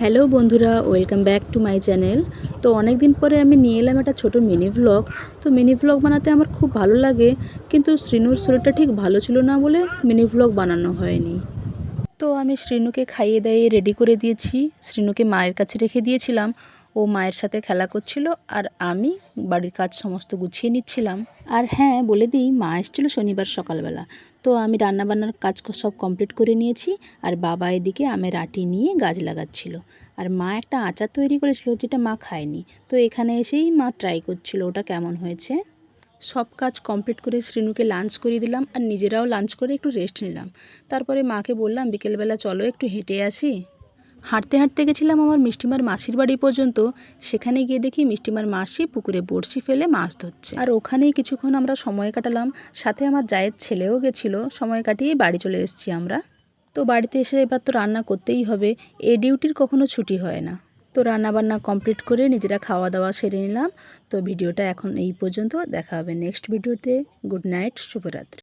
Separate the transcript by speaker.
Speaker 1: Hello বন্ধুরা, welcome back to my channel. তো অনেক দিন পরে আমি নিয়ে এলাম একটা ছোটো মিনি ভ্লগ। তো মিনি ভ্লগ বানাতে আমার খুব ভালো লাগে, কিন্তু শ্রীনুর শরীরটা ঠিক ভালো ছিল না বলে মিনি ভ্লগ বানানো হয়নি। তো আমি শ্রীনুকে খাইয়ে দাইয়ে রেডি করে দিয়েছি। শ্রীনুকে মায়ের কাছে রেখে দিয়েছিলাম, ও মায়ের সাথে খেলা করছিল আর আমি বাড়ির কাজ সমস্ত গুছিয়ে নিচ্ছিলাম। আর হ্যাঁ, বলে দিই, মা এসেছিলো শনিবার সকালবেলা। তো আমি রান্নাবান্নার কাজ সব কমপ্লিট করে নিয়েছি, আর বাবা এদিকে আমের আটি নিয়ে গাছ লাগাচ্ছিল। আর মা একটা আচার তৈরি করেছিল যেটা মা খায়নি, তো এখানে এসেই মা ট্রাই করছিল ওটা কেমন হয়েছে। সব কাজ কমপ্লিট করে শ্রীনুকে লাঞ্চ করিয়ে দিলাম, আর নিজেরাও লাঞ্চ করে একটু রেস্ট নিলাম। তারপরে মাকে বললাম বিকেলবেলা চলো একটু হেঁটে আসি। হাঁটতে হাঁটতে গেছিলাম আমার মিষ্টিমার মাসির বাড়ি পর্যন্ত। সেখানে গিয়ে দেখি মিষ্টিমার মাসি পুকুরে বড়শি ফেলে মাছ ধরছে, আর ওখানেই কিছুক্ষণ আমরা সময় কাটালাম। সাথে আমার জায়ের ছেলেও গেছিলো, সময় কাটিয়ে বাড়ি চলে এসেছি আমরা। তো বাড়িতে এসে এবার তো রান্না করতেই হবে, এ ডিউটির কখনো ছুটি হয় না। তো রান্নাবান্না কমপ্লিট করে নিজেরা খাওয়া দাওয়া সেরে নিলাম। তো ভিডিওটা এখন এই পর্যন্ত, দেখা হবে নেক্সট ভিডিওতে। গুড নাইট, শুভরাত্রি।